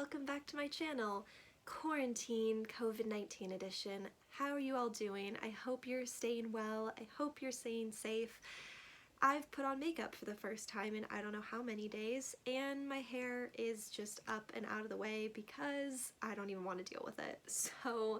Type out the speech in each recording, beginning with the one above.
welcome back to my channel, Quarantine COVID-19 edition. How are you all doing? I hope you're staying well. I hope you're staying safe. I've put on makeup for the first time in I don't know how many days, and my hair is just up and out of the way because I don't even want to deal with it. So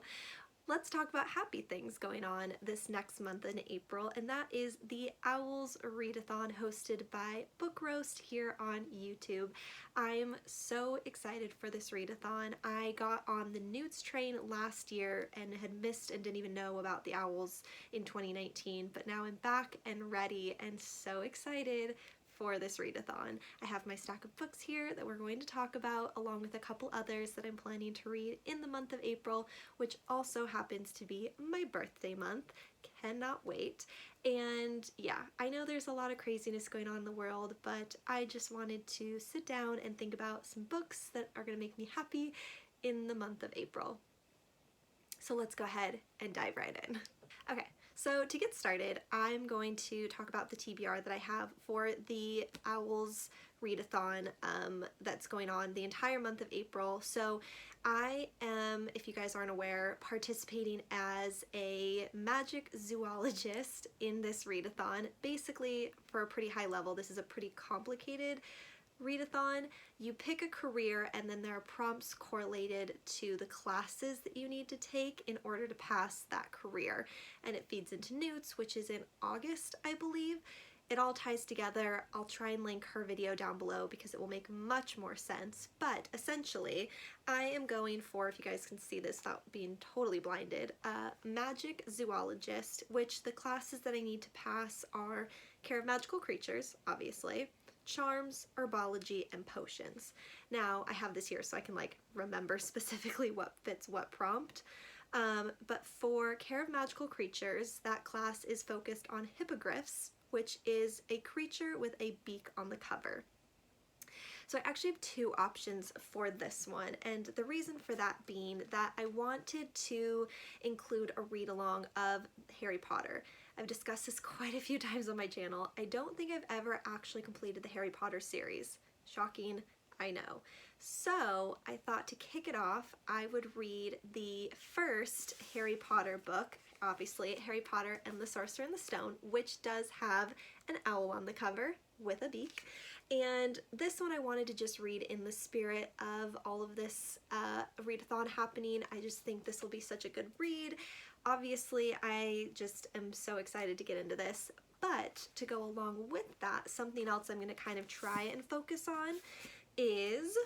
let's talk about happy things going on this next month in April, and that is the O.W.L's Readathon hosted by Book Roast here on YouTube. I'm so excited for this readathon. I got on the Newts train last year and had missed and didn't even know about the O.W.L's in 2019, but now I'm back and ready and so excited for this readathon. I have my stack of books here that we're going to talk about, along with a couple others that I'm planning to read in the month of April, which also happens to be my birthday month. Cannot wait. And yeah, I know there's a lot of craziness going on in the world, but I just wanted to sit down and think about some books that are going to make me happy in the month of April. So let's go ahead and dive right in. Okay. So to get started, I'm going to talk about the TBR that I have for the O.W.L's Readathon that's going on the entire month of April. So I am, if you guys aren't aware, participating as a magic zoologist in this readathon. Basically, for a pretty high level, this is a pretty complicated readathon. You pick a career and then there are prompts correlated to the classes that you need to take in order to pass that career, and it feeds into Newts, which is in August, I believe. It all ties together. I'll try and link her video down below because it will make much more sense, but essentially I am going for, if you guys can see this without being totally blinded, magic zoologist, which the classes that I need to pass are care of magical creatures, obviously, charms, herbology, and potions. Now I have this here so I can like remember specifically what fits what prompt. But for care of magical creatures, that class is focused on hippogriffs, which is a creature with a beak on the cover. So I actually have two options for this one, and the reason for that being that I wanted to include a read-along of Harry Potter. I've discussed this quite a few times on my channel. I don't think I've ever actually completed the Harry Potter series. Shocking, I know. So I thought to kick it off, I would read the first Harry Potter book, obviously Harry Potter and the Sorcerer and the Stone, which does have an owl on the cover with a beak. And this one I wanted to just read in the spirit of all of this readathon happening. I just think this will be such a good read. Obviously, I just am so excited to get into this, but to go along with that, something else I'm going to kind of try and focus on is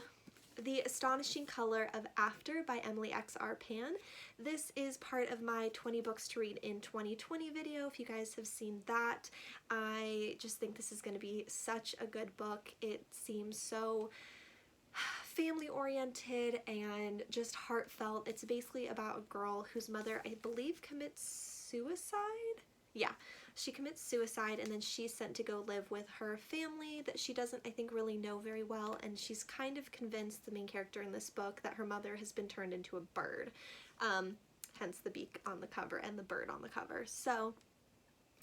The Astonishing Color of After by Emily X.R. Pan. This is part of my 20 books to read in 2020 video. If you guys have seen that, I just think this is going to be such a good book. It seems so family oriented and just heartfelt. It's basically about a girl whose mother, I believe, commits suicide. Yeah, she commits suicide and then she's sent to go live with her family that she doesn't, I think, really know very well, and she's kind of convinced, the main character in this book, that her mother has been turned into a bird. Hence the beak on the cover and the bird on the cover. So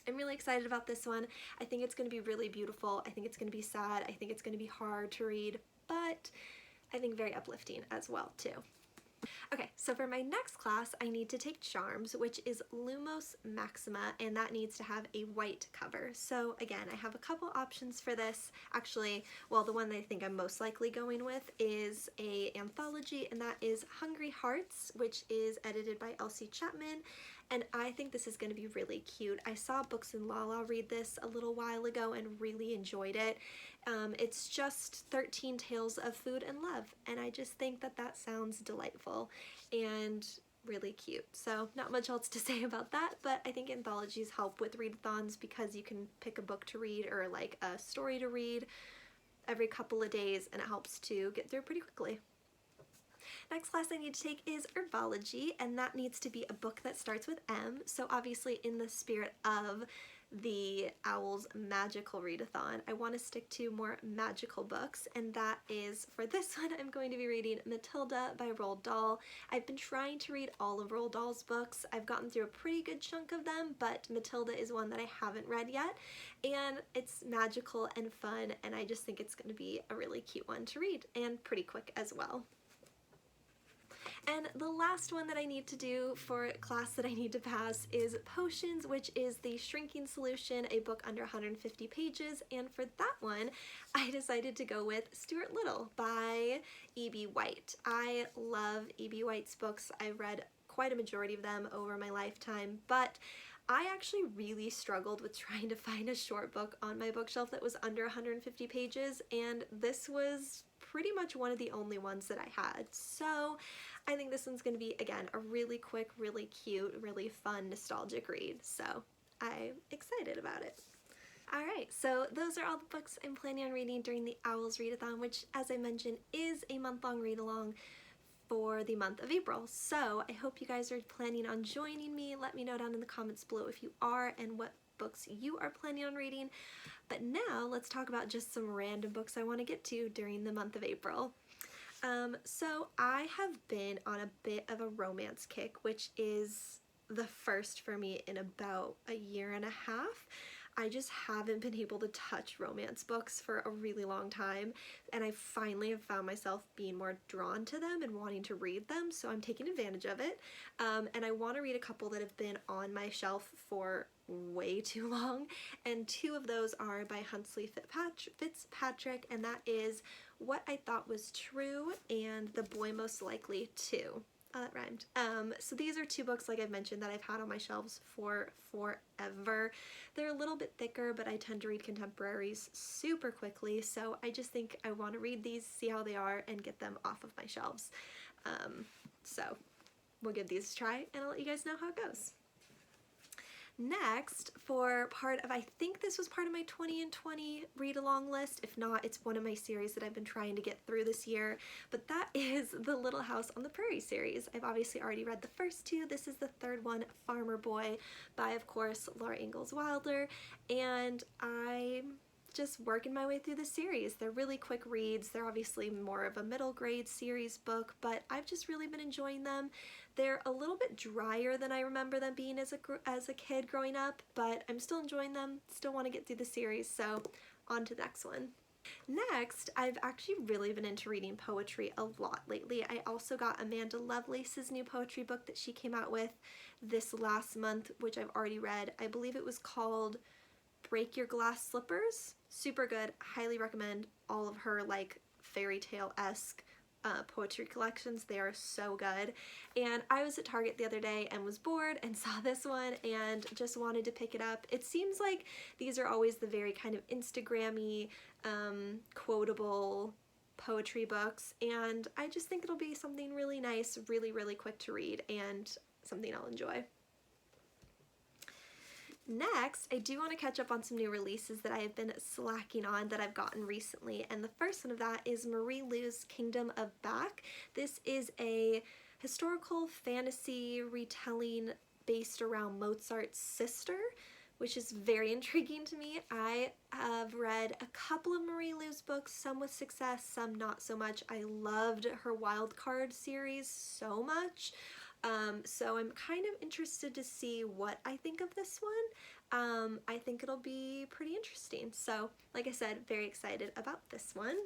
I'm really excited about this one. I think it's going to be really beautiful. I think it's going to be sad. I think it's going to be hard to read, but I think very uplifting as well too. Okay, so for my next class, I need to take Charms, which is Lumos Maxima, and that needs to have a white cover. So again, I have a couple options for this. Actually, well, the one that I think I'm most likely going with is a anthology, and that is Hungry Hearts, which is edited by Elsie Chapman, and I think this is going to be really cute. I saw Books and Lala read this a little while ago and really enjoyed it. It's just 13 tales of food and love, and I just think that that sounds delightful and really cute. So not much else to say about that, but I think anthologies help with readathons because you can pick a book to read or like a story to read every couple of days, and it helps to get through pretty quickly. Next class I need to take is Herbology, and that needs to be a book that starts with M, so obviously in the spirit of the O.W.L's magical readathon, I want to stick to more magical books, and that is, for this one, I'm going to be reading Matilda by O.W.L. Dahl. I've been trying to read all of O.W.L. Dahl's books. I've gotten through a pretty good chunk of them, but Matilda is one that I haven't read yet, and it's magical and fun, and I just think it's going to be a really cute one to read, and pretty quick as well. And the last one that I need to do for class that I need to pass is Potions, which is the Shrinking Solution, a book under 150 pages. And for that one, I decided to go with Stuart Little by E.B. White. I love E.B. White's books. I've read quite a majority of them over my lifetime, but I actually really struggled with trying to find a short book on my bookshelf that was under 150 pages, and this was pretty much one of the only ones that I had. So I think this one's going to be, again, a really quick, really cute, really fun, nostalgic read. So I'm excited about it. Alright, so those are all the books I'm planning on reading during the O.W.L's Readathon, which, as I mentioned, is a month-long read-along for the month of April. So I hope you guys are planning on joining me. Let me know down in the comments below if you are and what books you are planning on reading. But now let's talk about just some random books I want to get to during the month of April. So I have been on a bit of a romance kick, which is the first for me in about a year and a half. I just haven't been able to touch romance books for a really long time, and I finally have found myself being more drawn to them and wanting to read them, so I'm taking advantage of it. And I want to read a couple that have been on my shelf for way too long, and two of those are by Huntley Fitzpatrick, and that is What I Thought Was True and The Boy Most Likely To. That rhymed. So these are two books, like I've mentioned, that I've had on my shelves for forever. They're a little bit thicker, but I tend to read contemporaries super quickly, so I just think I want to read these, see how they are, and get them off of my shelves. So we'll give these a try, and I'll let you guys know how it goes. Next, for part of, I think this was part of my 20 and 20 read-along list. If not, it's one of my series that I've been trying to get through this year, but that is the Little House on the Prairie series. I've obviously already read the first two. This is the third one, Farmer Boy, by, of course, Laura Ingalls Wilder, and I'm just working my way through the series. They're really quick reads. They're obviously more of a middle grade series book, but I've just really been enjoying them. They're a little bit drier than I remember them being as a kid growing up, but I'm still enjoying them, still want to get through the series, so on to the next one. Next, I've actually really been into reading poetry a lot lately. I also got Amanda Lovelace's new poetry book that she came out with this last month, which I've already read. I believe it was called Break Your Glass Slippers. Super good. Highly recommend all of her like fairy tale-esque poetry collections. They are so good. And I was at Target the other day and was bored and saw this one and just wanted to pick it up. It seems like these are always the very kind of Instagram-y, quotable poetry books, and I just think it'll be something really nice, really, really quick to read, and something I'll enjoy. Next, I do want to catch up on some new releases that I have been slacking on that I've gotten recently, and the first one of that is Marie Lu's Kingdom of Back. This is a historical fantasy retelling based around Mozart's sister, which is very intriguing to me. I have read a couple of Marie Lu's books, some with success, some not so much. I loved her Wildcard series so much. So I'm kind of interested to see what I think of this one. I think it'll be pretty interesting. So, like I said, very excited about this one.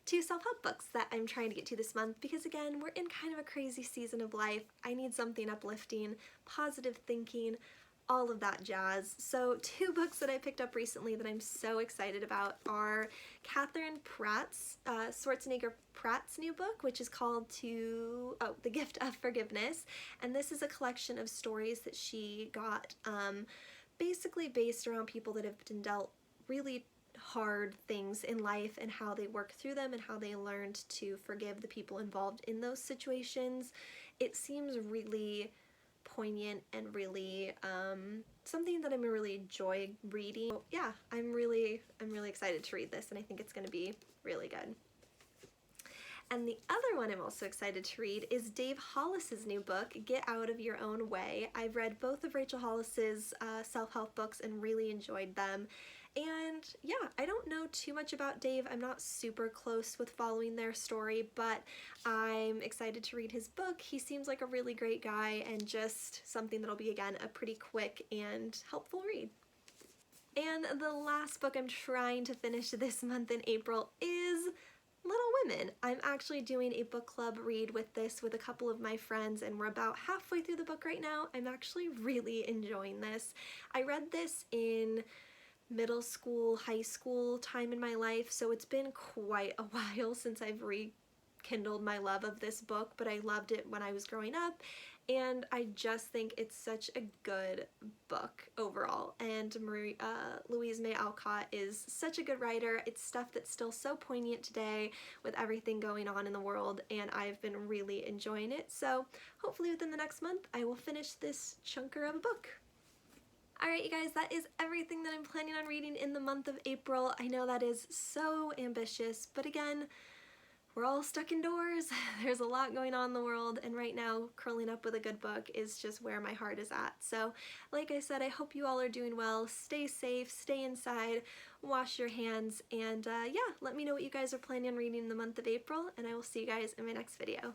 Two self-help books that I'm trying to get to this month because, again, we're in kind of a crazy season of life. I need something uplifting, positive thinking, all of that jazz. So two books that I picked up recently that I'm so excited about are Catherine Schwarzenegger Pratt's new book, which is called The Gift of Forgiveness. And this is a collection of stories that she got basically based around people that have been dealt really hard things in life and how they work through them and how they learned to forgive the people involved in those situations. It seems really poignant and really something that I'm really enjoy reading. So, yeah, I'm really excited to read this, and I think it's going to be really good. And the other one I'm also excited to read is Dave Hollis's new book, Get Out of Your Own Way. I've read both of Rachel Hollis's self-help books and really enjoyed them. And yeah, I don't know too much about Dave. I'm not super close with following their story, but I'm excited to read his book. He seems like a really great guy and just something that'll be, again, a pretty quick and helpful read. And the last book I'm trying to finish this month in April is Little Women. I'm actually doing a book club read with this with a couple of my friends, and we're about halfway through the book right now. I'm actually really enjoying this. I read this in middle school, high school time in my life, so it's been quite a while since I've rekindled my love of this book, but I loved it when I was growing up, and I just think it's such a good book overall. And Louise May Alcott is such a good writer. It's stuff that's still so poignant today with everything going on in the world, and I've been really enjoying it. So hopefully within the next month I will finish this chunker of a book. Alright you guys, that is everything that I'm planning on reading in the month of April. I know that is so ambitious, but again, we're all stuck indoors. There's a lot going on in the world, and right now curling up with a good book is just where my heart is at. So like I said, I hope you all are doing well. Stay safe, stay inside, wash your hands, and yeah, let me know what you guys are planning on reading in the month of April, and I will see you guys in my next video.